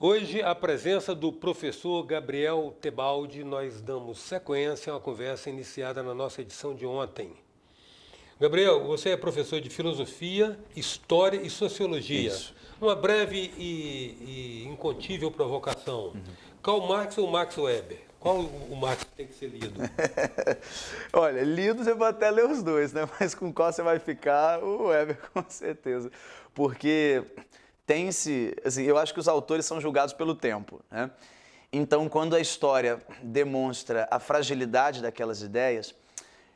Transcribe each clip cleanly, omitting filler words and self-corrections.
Hoje, a presença do professor Gabriel Tebaldi, nós damos sequência a uma conversa iniciada na nossa edição de ontem. Gabriel, você é professor de filosofia, história e sociologia. Isso. Uma breve e incontível provocação. Karl Marx ou Max Weber? Qual o Marx tem que ser lido? Olha, lidos eu vou até ler os dois, né? Mas com qual você vai ficar? O Weber, com certeza. Porque tem-se... Assim, eu acho que os autores são julgados pelo tempo, né? Então, quando a história demonstra a fragilidade daquelas ideias,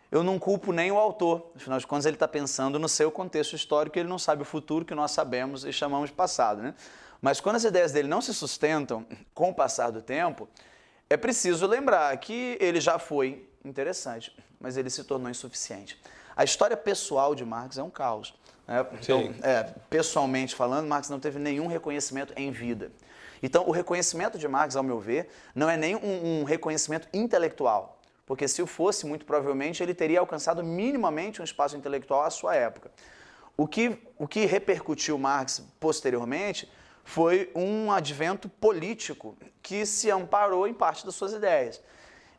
eu não culpo nem o autor. Afinal de contas, ele está pensando no seu contexto histórico, ele não sabe o futuro que nós sabemos e chamamos de passado, né? Mas quando as ideias dele não se sustentam com o passar do tempo, é preciso lembrar que ele já foi interessante, mas ele se tornou insuficiente. A história pessoal de Marx é um caos, né? Então, pessoalmente falando, Marx não teve nenhum reconhecimento em vida. Então, o reconhecimento de Marx, ao meu ver, não é nem um reconhecimento intelectual, porque se o fosse, muito provavelmente, ele teria alcançado minimamente um espaço intelectual à sua época. O que repercutiu Marx posteriormente foi um advento político que se amparou em parte das suas ideias.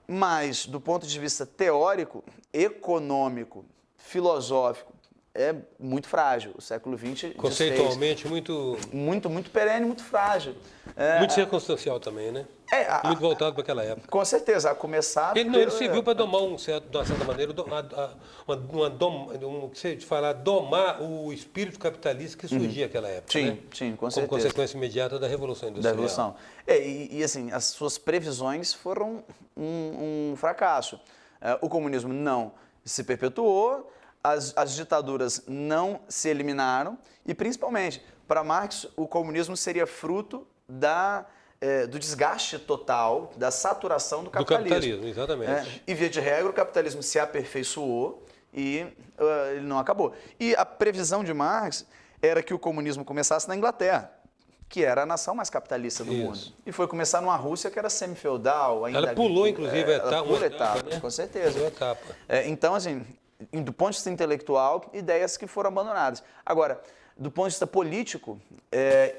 Mas, do ponto de vista teórico, econômico, filosófico, é muito frágil. O século XX Conceitualmente, muito perene, muito frágil. Muito circunstancial também, né? Muito voltado para aquela época. Com certeza, a começar... Ele serviu para domar, de uma certa maneira, domar o espírito capitalista que surgia naquela época. Sim, né? sim, com Como certeza. consequência imediata da Revolução Industrial. Da Revolução. E assim, as suas previsões foram um fracasso. O comunismo não se perpetuou, as ditaduras não se eliminaram e, principalmente, para Marx, o comunismo seria fruto do desgaste total, da saturação do capitalismo. Do capitalismo, exatamente. E, via de regra, o capitalismo se aperfeiçoou e ele não acabou. E a previsão de Marx era que o comunismo começasse na Inglaterra, que era a nação mais capitalista do mundo. E foi começar numa Rússia que era semi-feudal. Ela pulou, inclusive, uma etapa, né? com certeza. Pulou etapa. Então, assim, do ponto de vista intelectual, ideias que foram abandonadas. Agora, do ponto de vista político,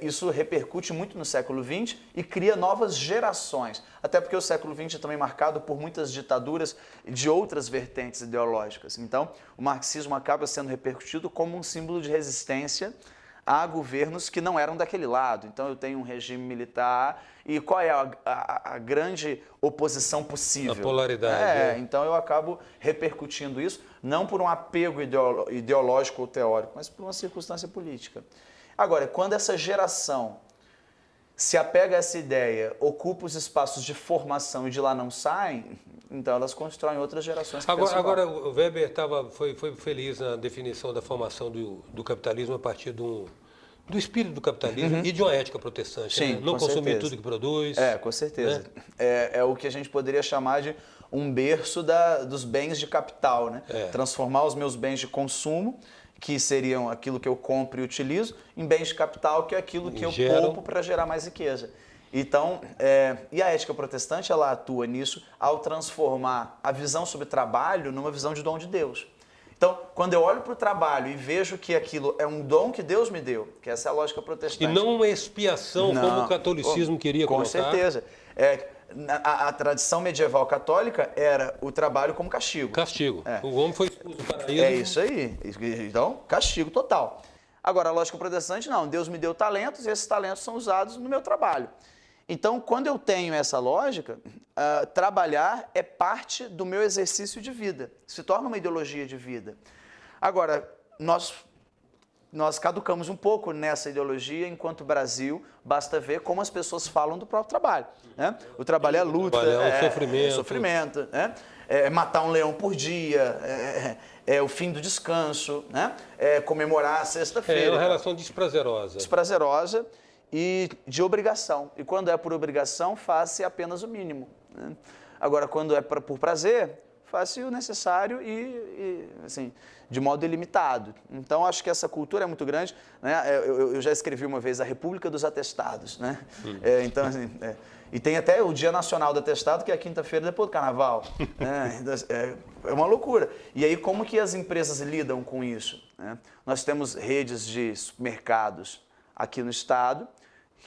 isso repercute muito no século XX e cria novas gerações. Até porque o século XX é também marcado por muitas ditaduras de outras vertentes ideológicas. Então, o marxismo acaba sendo repercutido como um símbolo de resistência a governos que não eram daquele lado. Então, eu tenho um regime militar e qual é a grande oposição possível? A polaridade. Então, eu acabo repercutindo isso, não por um apego ideológico ou teórico, mas por uma circunstância política. Agora, quando essa geração se apega a essa ideia, ocupa os espaços de formação e de lá não saem, então elas constroem outras gerações que Agora o Weber foi feliz na definição da formação do capitalismo a partir do espírito do capitalismo e de uma ética protestante. Sim, né? Não consumir certeza. tudo que produz. Com certeza. Né? É o que a gente poderia chamar de um berço dos bens de capital, né? Transformar os meus bens de consumo, que seriam aquilo que eu compro e utilizo, em bens de capital, que é aquilo que eu poupo para gerar mais riqueza. Então, e a ética protestante, ela atua nisso ao transformar a visão sobre trabalho numa visão de dom de Deus. Então, quando eu olho para o trabalho e vejo que aquilo é um dom que Deus me deu, que essa é a lógica protestante. E não uma expiação, como o catolicismo queria colocar. Com certeza. A tradição medieval católica era o trabalho como castigo. Castigo. O homem foi expulso do paraíso. É isso aí. Então, castigo total. Agora, a lógica protestante, não. Deus me deu talentos e esses talentos são usados no meu trabalho. Então, quando eu tenho essa lógica, trabalhar é parte do meu exercício de vida. Se torna uma ideologia de vida. Agora, nós caducamos um pouco nessa ideologia enquanto Brasil, basta ver como as pessoas falam do próprio trabalho. Né? O trabalho é luta, sofrimento, né? Matar um leão por dia, o fim do descanso, né? Comemorar a sexta-feira. É uma relação desprazerosa. Desprazerosa e de obrigação. E quando é por obrigação, faz-se apenas o mínimo. Né? Agora, quando é por prazer, faz-se o necessário e assim, de modo ilimitado. Então, acho que essa cultura é muito grande. Né? Eu já escrevi uma vez a República dos Atestados. Né? Então, assim, e tem até o Dia Nacional do Atestado, que é a quinta-feira depois do Carnaval. Né? É uma loucura. E aí, como que as empresas lidam com isso? Né? Nós temos redes de supermercados aqui no estado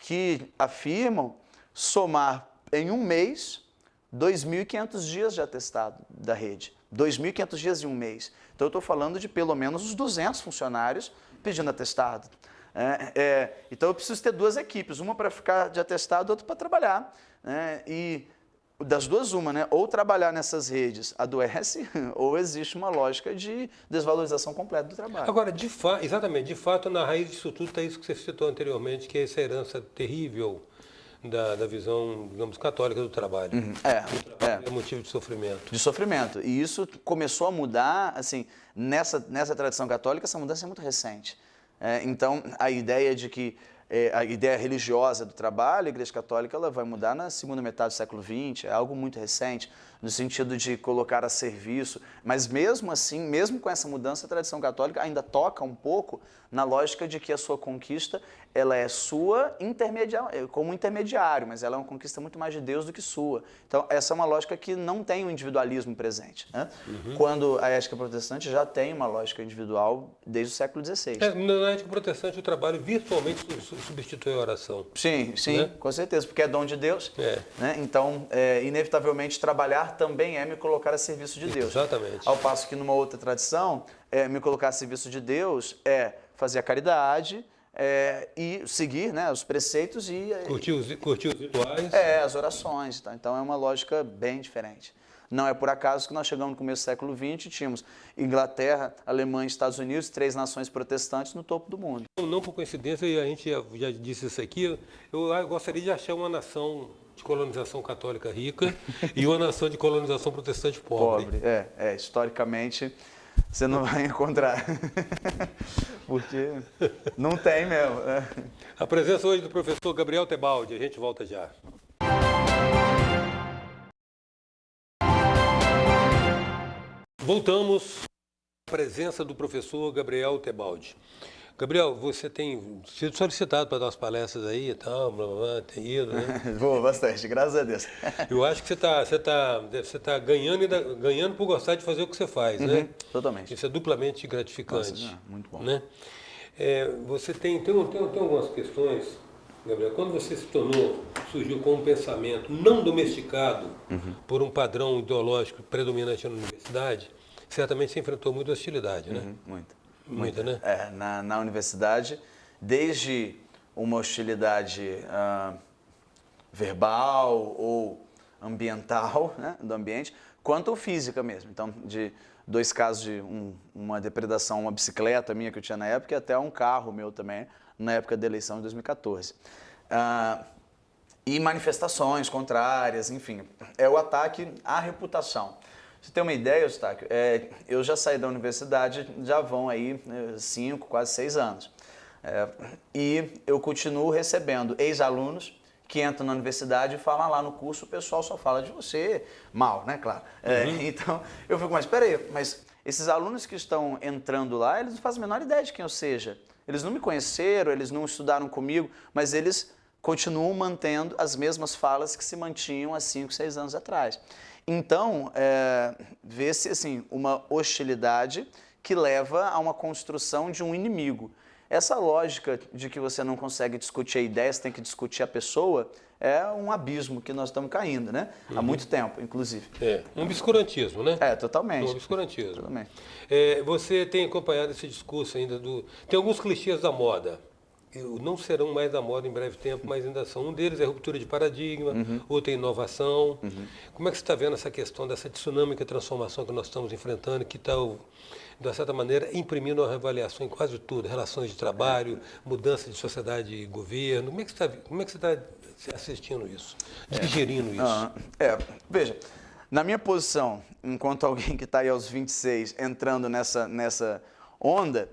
que afirmam somar em um mês 2.500 dias de atestado da rede. 2.500 dias em um mês. Então, eu estou falando de pelo menos uns 200 funcionários pedindo atestado. Então, eu preciso ter duas equipes, uma para ficar de atestado, outra para trabalhar. E das duas, uma, né? Ou trabalhar nessas redes adoece, ou existe uma lógica de desvalorização completa do trabalho. Agora, exatamente, de fato, na raiz disso tudo está isso que você citou anteriormente, que é essa herança terrível da visão, digamos, católica do trabalho. É motivo de sofrimento. De sofrimento. E isso começou a mudar, assim, nessa tradição católica, essa mudança é muito recente. Então, a ideia de que a ideia religiosa do trabalho, a Igreja Católica, ela vai mudar na segunda metade do século XX, é algo muito recente, no sentido de colocar a serviço. Mas mesmo assim, mesmo com essa mudança, a tradição católica ainda toca um pouco na lógica de que a sua conquista, ela é sua como intermediário, mas ela é uma conquista muito mais de Deus do que sua. Então, essa é uma lógica que não tem o individualismo presente, né? Quando a ética protestante já tem uma lógica individual desde o século XVI. Na ética protestante, o trabalho virtualmente substitui a oração. Sim, né? Com certeza, porque é dom de Deus. Né? Então, inevitavelmente, trabalhar também é me colocar a serviço de Deus. Exatamente. Ao passo que numa outra tradição, me colocar a serviço de Deus é fazer a caridade e seguir, né, os preceitos e... Curtir os rituais. As orações. Tá? Então, é uma lógica bem diferente. Não é por acaso que nós chegamos no começo do século XX e tínhamos Inglaterra, Alemanha, Estados Unidos, 3 nações protestantes no topo do mundo. Não por coincidência, e a gente já disse isso aqui, eu gostaria de achar uma nação de colonização católica rica e uma nação de colonização protestante pobre. Historicamente, você não vai encontrar, porque não tem mesmo. A presença hoje do professor Gabriel Tebaldi, a gente volta já. Voltamos à presença do professor Gabriel Tebaldi. Gabriel, você tem sido solicitado para dar umas palestras aí e tal, tem ido, né? Vou bastante, graças a Deus. Eu acho que você tá ganhando por gostar de fazer o que você faz, né? Totalmente. Isso é duplamente gratificante. Nossa, muito bom. Né? Você tem algumas questões, Gabriel, quando você surgiu com um pensamento não domesticado por um padrão ideológico predominante na universidade, certamente você enfrentou muita hostilidade, né? Muita, né? Na universidade, desde uma hostilidade verbal ou ambiental, né, do ambiente, quanto física mesmo. Então, de 2 casos de uma depredação, uma bicicleta minha que eu tinha na época e até um carro meu também, na época da eleição de 2014. E manifestações contrárias, enfim, é o ataque à reputação. Você tem uma ideia, Eustáquio? Eu já saí da universidade, já vão aí 5, quase 6 anos. E eu continuo recebendo ex-alunos que entram na universidade e falam lá no curso, o pessoal só fala de você mal, né, claro. Então, eu fico, mas peraí, mas esses alunos que estão entrando lá, eles não fazem a menor ideia de quem eu seja. Eles não me conheceram, eles não estudaram comigo, mas eles continuam mantendo as mesmas falas que se mantinham há 5, 6 anos atrás. Então, vê-se assim, uma hostilidade que leva a uma construção de um inimigo. Essa lógica de que você não consegue discutir a ideia, você tem que discutir a pessoa, é um abismo que nós estamos caindo, né? Há muito tempo, inclusive. Um obscurantismo, né? Totalmente. Um obscurantismo. Totalmente. Você tem acompanhado esse discurso ainda Tem alguns clichês da moda. Não serão mais da moda em breve tempo, mas ainda são. Um deles é a ruptura de paradigma, outro é inovação. Como é que você está vendo essa questão dessa dinâmica transformação que nós estamos enfrentando, que está, de certa maneira, imprimindo uma reavaliação em quase tudo, relações de trabalho, mudança de sociedade e governo? Como é que você está assistindo isso, digerindo isso? Veja, na minha posição, enquanto alguém que está aí aos 26 entrando nessa onda,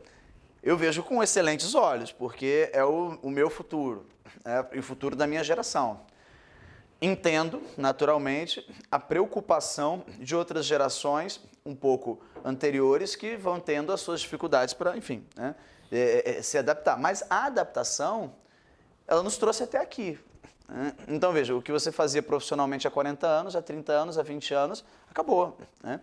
eu vejo com excelentes olhos, porque é o meu futuro, e o futuro da minha geração. Entendo, naturalmente, a preocupação de outras gerações um pouco anteriores que vão tendo as suas dificuldades para, enfim, né, se adaptar. Mas a adaptação, ela nos trouxe até aqui. Né? Então, veja, o que você fazia profissionalmente há 40 anos, há 30 anos, há 20 anos, acabou. Né?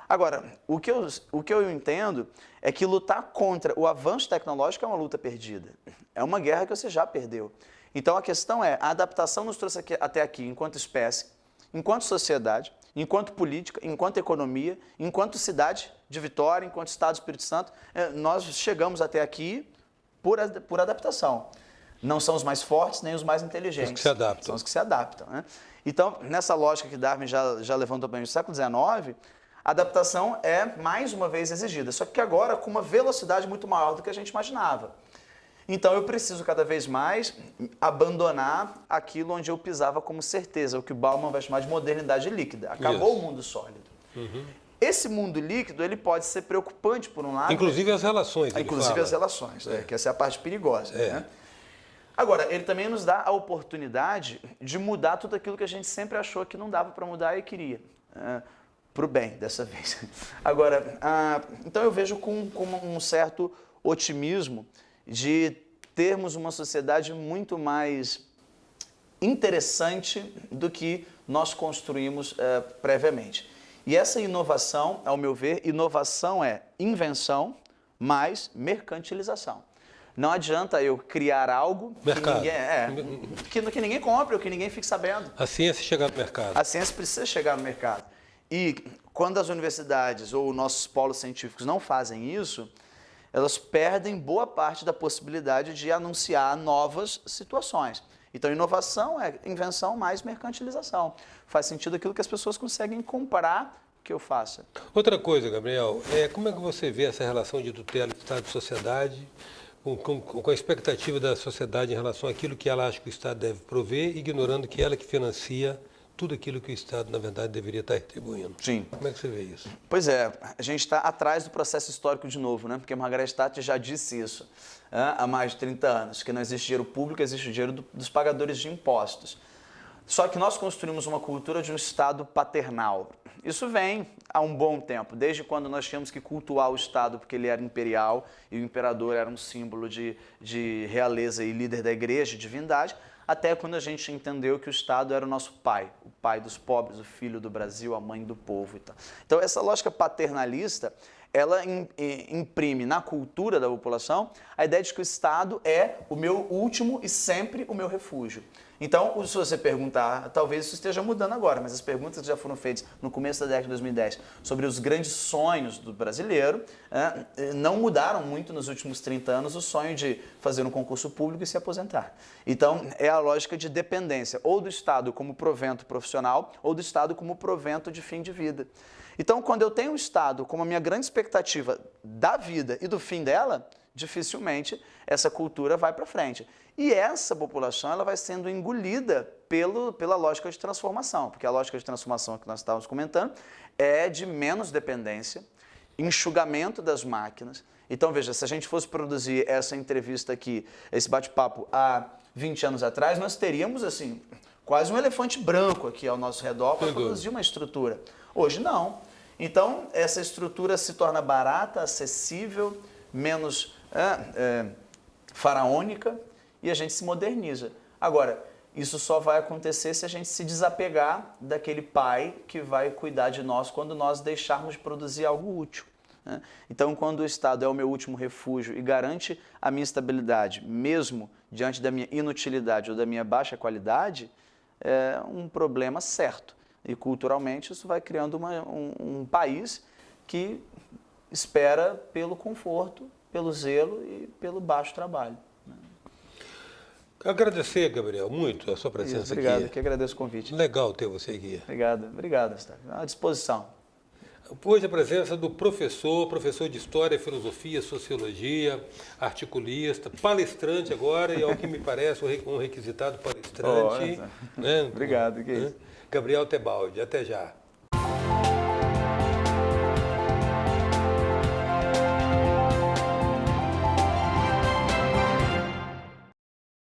Agora, o que eu entendo é que lutar contra o avanço tecnológico é uma luta perdida. É uma guerra que você já perdeu. Então a questão é, a adaptação nos trouxe até aqui enquanto espécie, enquanto sociedade, enquanto política, enquanto economia, enquanto cidade de Vitória, enquanto Estado do Espírito Santo, nós chegamos até aqui por adaptação. Não são os mais fortes nem os mais inteligentes. Os que se adaptam. São os que se adaptam. Né? Então, nessa lógica que Darwin já levantou para mim no século XIX, a adaptação é mais uma vez exigida, só que agora com uma velocidade muito maior do que a gente imaginava. Então eu preciso cada vez mais abandonar aquilo onde eu pisava como certeza, o que Bauman vai chamar de modernidade líquida. Acabou o mundo sólido. Esse mundo líquido ele pode ser preocupante por um lado. Inclusive as relações. Inclusive as relações, que essa é a parte perigosa. Né? Agora, ele também nos dá a oportunidade de mudar tudo aquilo que a gente sempre achou que não dava para mudar e queria. Para o bem, dessa vez. Agora, então eu vejo com um certo otimismo de termos uma sociedade muito mais interessante do que nós construímos previamente. E essa inovação, ao meu ver, inovação é invenção mais mercantilização. Não adianta eu criar algo que ninguém compre ou que ninguém fique sabendo. A ciência chegar no mercado. A ciência precisa chegar no mercado. E quando as universidades ou nossos polos científicos não fazem isso, elas perdem boa parte da possibilidade de anunciar novas situações. Então, inovação é invenção mais mercantilização. Faz sentido aquilo que as pessoas conseguem comprar que eu faça. Outra coisa, Gabriel, como é que você vê essa relação de tutela Estado e sociedade, com a expectativa da sociedade em relação àquilo que ela acha que o Estado deve prover, ignorando que ela que financia tudo aquilo que o Estado, na verdade, deveria estar retribuindo. Sim. Como é que você vê isso? Pois é, a gente está atrás do processo histórico de novo, né? Porque Margaret Thatcher já disse isso há mais de 30 anos, que não existe dinheiro público, existe o dinheiro dos pagadores de impostos. Só que nós construímos uma cultura de um Estado paternal. Isso vem há um bom tempo, desde quando nós tínhamos que cultuar o Estado porque ele era imperial e o imperador era um símbolo de realeza e líder da igreja, de divindade, até quando a gente entendeu que o Estado era o nosso pai, o pai dos pobres, o filho do Brasil, a mãe do povo e tal. Então, essa lógica paternalista, ela imprime na cultura da população a ideia de que o Estado é o meu último e sempre o meu refúgio. Então, se você perguntar, talvez isso esteja mudando agora, mas as perguntas que já foram feitas no começo da década de 2010 sobre os grandes sonhos do brasileiro não mudaram muito nos últimos 30 anos o sonho de fazer um concurso público e se aposentar. Então, é a lógica de dependência, ou do Estado como provento profissional, ou do Estado como provento de fim de vida. Então, quando eu tenho o Estado como a minha grande expectativa da vida e do fim dela, dificilmente essa cultura vai para frente. E essa população ela vai sendo engolida pela lógica de transformação, porque a lógica de transformação que nós estávamos comentando é de menos dependência, enxugamento das máquinas. Então, veja, se a gente fosse produzir essa entrevista aqui, esse bate-papo há 20 anos atrás, nós teríamos, assim, quase um elefante branco aqui ao nosso redor para produzir uma estrutura. Hoje, não. Então, essa estrutura se torna barata, acessível, menos faraônica e a gente se moderniza. Agora, isso só vai acontecer se a gente se desapegar daquele pai que vai cuidar de nós quando nós deixarmos de produzir algo útil. Né? Então, quando o Estado é o meu último refúgio e garante a minha estabilidade, mesmo diante da minha inutilidade ou da minha baixa qualidade, é um problema certo. E culturalmente isso vai criando um país que espera pelo conforto, pelo zelo e pelo baixo trabalho. Agradecer, Gabriel, muito a sua presença aqui. Obrigado, que agradeço o convite. Legal ter você aqui. Obrigado, Estado. À disposição. Hoje a presença do professor de História, Filosofia, Sociologia, articulista, palestrante agora, e ao que me parece um requisitado palestrante. Obrigado. Gabriel Tebaldi, até já.